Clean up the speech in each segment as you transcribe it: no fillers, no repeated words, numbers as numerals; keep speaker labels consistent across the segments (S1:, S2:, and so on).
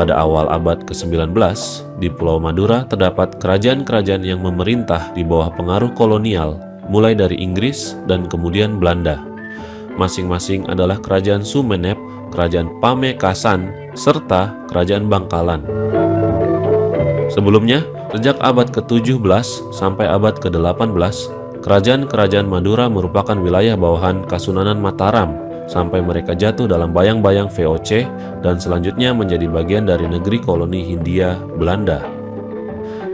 S1: Pada awal abad ke-19, di Pulau Madura terdapat kerajaan-kerajaan yang memerintah di bawah pengaruh kolonial, mulai dari Inggris dan kemudian Belanda. Masing-masing adalah Kerajaan Sumenep, Kerajaan Pamekasan, serta Kerajaan Bangkalan. Sebelumnya, sejak abad ke-17 sampai abad ke-18, kerajaan-kerajaan Madura merupakan wilayah bawahan Kasunanan Mataram, sampai mereka jatuh dalam bayang-bayang VOC dan selanjutnya menjadi bagian dari negeri koloni Hindia Belanda.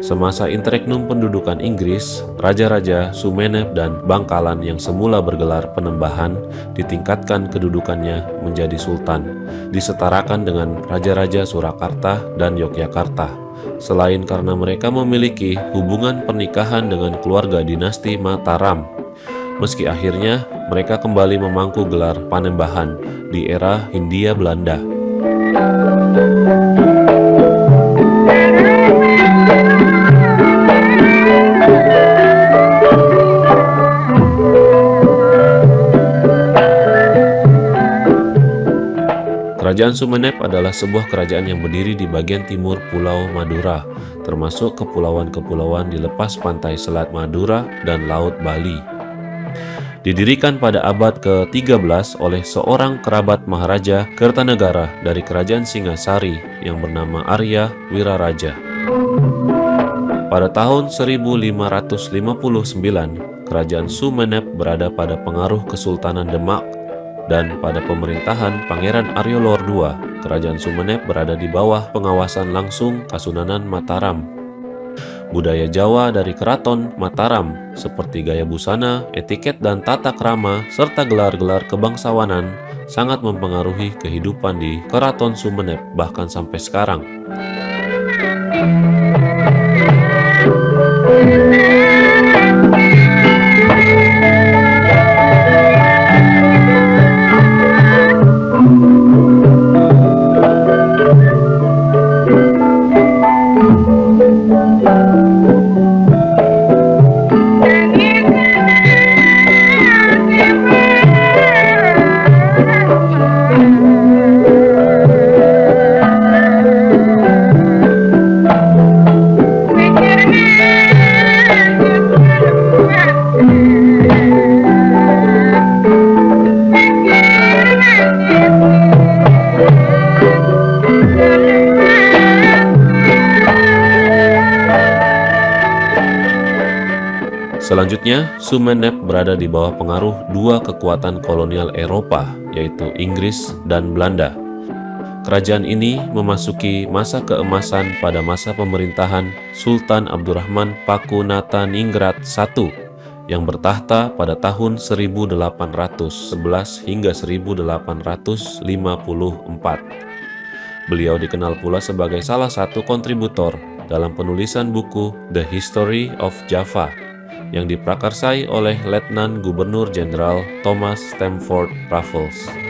S1: Semasa interregnum pendudukan Inggris, raja-raja Sumenep dan Bangkalan yang semula bergelar Penembahan ditingkatkan kedudukannya menjadi sultan, disetarakan dengan raja-raja Surakarta dan Yogyakarta. Selain karena mereka memiliki hubungan pernikahan dengan keluarga dinasti Mataram, meski akhirnya mereka kembali memangku gelar Panembahan di era Hindia Belanda. Kerajaan Sumenep adalah sebuah kerajaan yang berdiri di bagian timur Pulau Madura, termasuk kepulauan-kepulauan di lepas pantai Selat Madura dan Laut Bali. Didirikan pada abad ke-13 oleh seorang kerabat Maharaja Kertanegara dari Kerajaan Singasari yang bernama Arya Wiraraja. Pada tahun 1559, Kerajaan Sumenep berada pada pengaruh Kesultanan Demak, dan pada pemerintahan Pangeran Aryolor II, Kerajaan Sumenep berada di bawah pengawasan langsung Kasunanan Mataram. Budaya Jawa dari Keraton Mataram seperti gaya busana, etiket dan tata krama, serta gelar-gelar kebangsawanan sangat mempengaruhi kehidupan di Keraton Sumenep bahkan sampai sekarang. Selanjutnya, Sumenep berada di bawah pengaruh dua kekuatan kolonial Eropa, yaitu Inggris dan Belanda. Kerajaan ini memasuki masa keemasan pada masa pemerintahan Sultan Abdurrahman Pakunataningrat I yang bertahta pada tahun 1811 hingga 1854. Beliau dikenal pula sebagai salah satu kontributor dalam penulisan buku The History of Java yang diprakarsai oleh Letnan Gubernur Jenderal Thomas Stamford Raffles.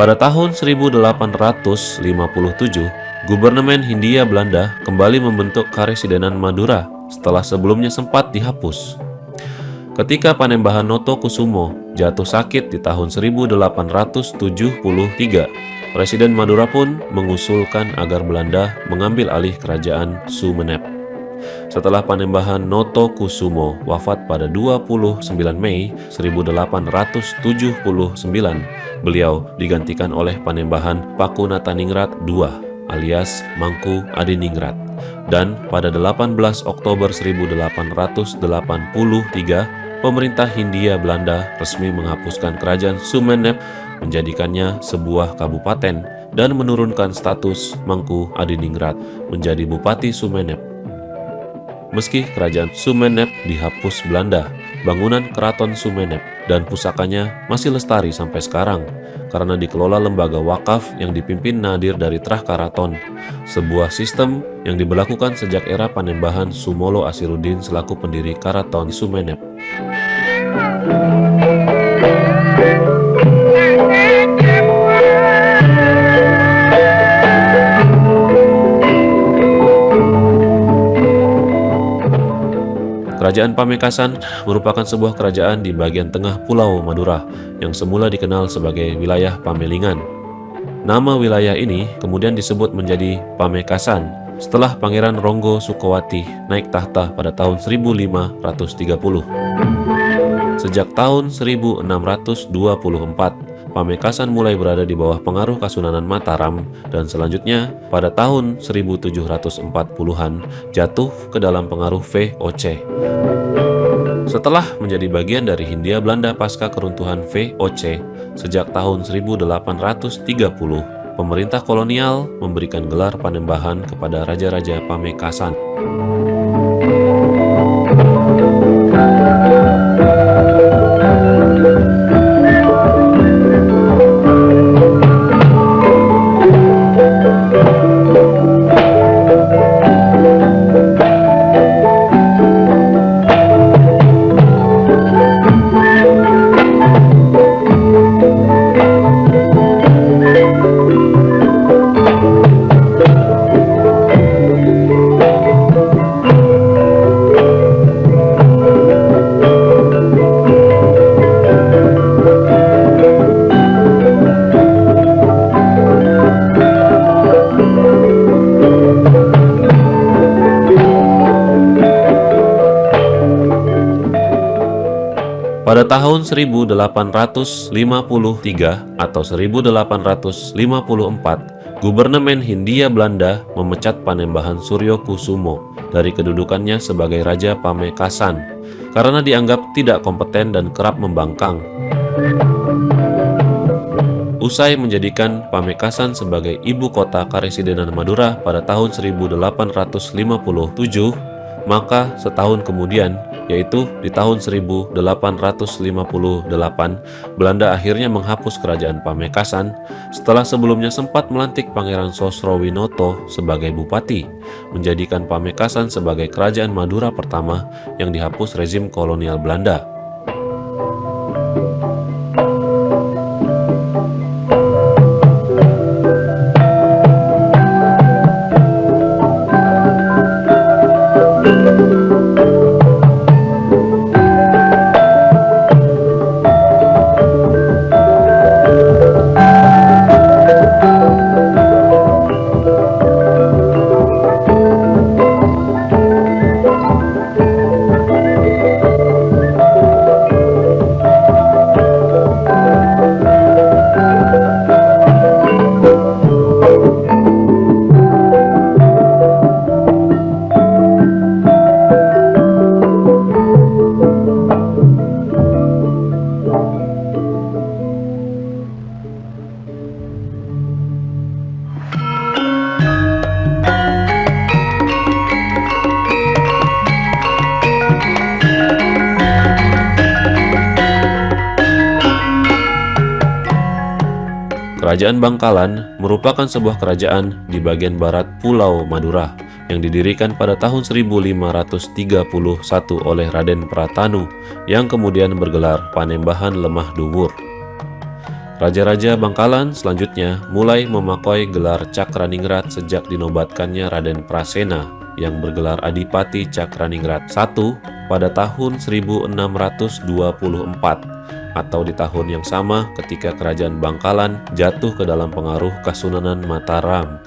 S1: Pada tahun 1857, Gubernemen Hindia Belanda kembali membentuk Karesidenan Madura setelah sebelumnya sempat dihapus. Ketika Panembahan Notokusumo jatuh sakit di tahun 1873, Presiden Madura pun mengusulkan agar Belanda mengambil alih kerajaan Sumenep. Setelah Panembahan Notokusumo wafat pada 29 Mei 1879, beliau digantikan oleh Panembahan Pakunataningrat II alias Mangku Adiningrat. Dan pada 18 Oktober 1883, pemerintah Hindia Belanda resmi menghapuskan kerajaan Sumenep, menjadikannya sebuah kabupaten dan menurunkan status Mangku Adiningrat menjadi Bupati Sumenep. Meski kerajaan Sumenep dihapus Belanda, bangunan Keraton Sumenep dan pusakanya masih lestari sampai sekarang karena dikelola lembaga wakaf yang dipimpin Nadir dari Trah Karaton, sebuah sistem yang diberlakukan sejak era Panembahan Sumolo Asirudin selaku pendiri Karaton Sumenep. Kerajaan Pamekasan merupakan sebuah kerajaan di bagian tengah Pulau Madura yang semula dikenal sebagai wilayah Pamelingan. Nama wilayah ini kemudian disebut menjadi Pamekasan setelah Pangeran Ronggo Sukowati naik tahta pada tahun 1530. Sejak tahun 1624, Pamekasan mulai berada di bawah pengaruh Kasunanan Mataram dan selanjutnya pada tahun 1740-an jatuh ke dalam pengaruh VOC. Setelah menjadi bagian dari Hindia Belanda pasca keruntuhan VOC, sejak tahun 1830, pemerintah kolonial memberikan gelar Panembahan kepada raja-raja Pamekasan. Pada tahun 1853 atau 1854, Gubernemen Hindia Belanda memecat Panembahan Suryokusumo dari kedudukannya sebagai Raja Pamekasan karena dianggap tidak kompeten dan kerap membangkang. Usai menjadikan Pamekasan sebagai ibu kota Karesidenan Madura pada tahun 1857, maka setahun kemudian, yaitu di tahun 1858, Belanda akhirnya menghapus kerajaan Pamekasan setelah sebelumnya sempat melantik Pangeran Sosrowinoto sebagai bupati, menjadikan Pamekasan sebagai kerajaan Madura pertama yang dihapus rezim kolonial Belanda. Kerajaan Bangkalan merupakan sebuah kerajaan di bagian barat Pulau Madura yang didirikan pada tahun 1531 oleh Raden Pratanu yang kemudian bergelar Panembahan Lemah Duwur. Raja-raja Bangkalan selanjutnya mulai memakai gelar Cakraningrat sejak dinobatkannya Raden Prasena yang bergelar Adipati Cakraningrat I pada tahun 1624 atau di tahun yang sama ketika kerajaan Bangkalan jatuh ke dalam pengaruh Kasunanan Mataram.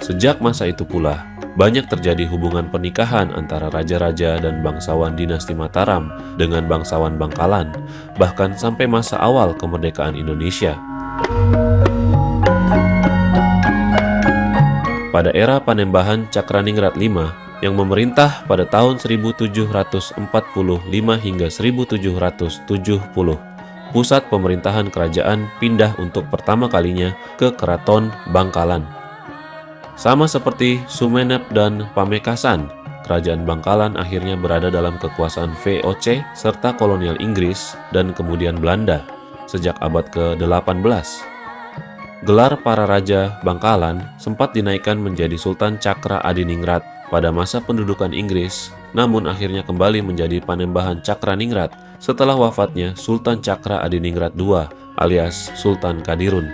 S1: Sejak masa itu pula, banyak terjadi hubungan pernikahan antara raja-raja dan bangsawan dinasti Mataram dengan bangsawan Bangkalan, bahkan sampai masa awal kemerdekaan Indonesia. Pada era Panembahan Cakraningrat V yang memerintah pada tahun 1745 hingga 1770, pusat pemerintahan kerajaan pindah untuk pertama kalinya ke Keraton Bangkalan. Sama seperti Sumenep dan Pamekasan, kerajaan Bangkalan akhirnya berada dalam kekuasaan VOC serta kolonial Inggris dan kemudian Belanda sejak abad ke-18. Gelar para raja Bangkalan sempat dinaikkan menjadi Sultan Cakra Adiningrat pada masa pendudukan Inggris, namun akhirnya kembali menjadi Panembahan Cakraningrat setelah wafatnya Sultan Cakra Adiningrat II alias Sultan Kadirun.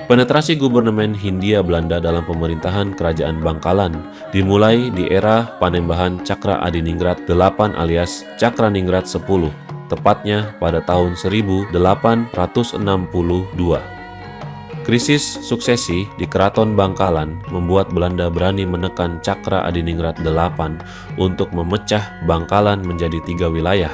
S1: Penetrasi gubernemen Hindia Belanda dalam pemerintahan Kerajaan Bangkalan dimulai di era Panembahan Cakra Adiningrat 8 alias Cakraningrat 10, tepatnya pada tahun 1862. Krisis suksesi di Keraton Bangkalan membuat Belanda berani menekan Cakra Adiningrat 8 untuk memecah Bangkalan menjadi 3 wilayah.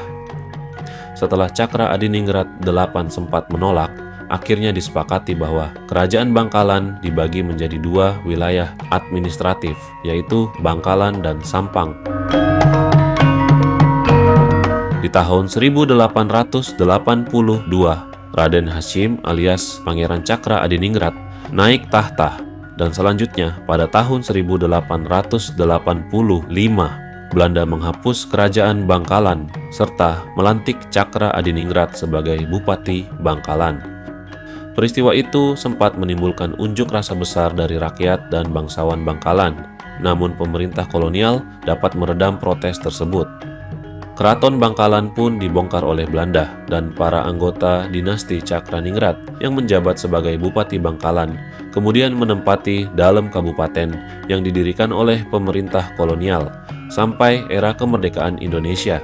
S1: Setelah Cakra Adiningrat 8 sempat menolak, akhirnya disepakati bahwa Kerajaan Bangkalan dibagi menjadi 2 wilayah administratif, yaitu Bangkalan dan Sampang. Di tahun 1882, Raden Hasyim alias Pangeran Cakra Adiningrat naik tahta, dan selanjutnya pada tahun 1885, Belanda menghapus Kerajaan Bangkalan serta melantik Cakra Adiningrat sebagai Bupati Bangkalan. Peristiwa itu sempat menimbulkan unjuk rasa besar dari rakyat dan bangsawan Bangkalan, namun pemerintah kolonial dapat meredam protes tersebut. Keraton Bangkalan pun dibongkar oleh Belanda, dan para anggota dinasti Cakraningrat yang menjabat sebagai Bupati Bangkalan kemudian menempati dalam kabupaten yang didirikan oleh pemerintah kolonial sampai era kemerdekaan Indonesia.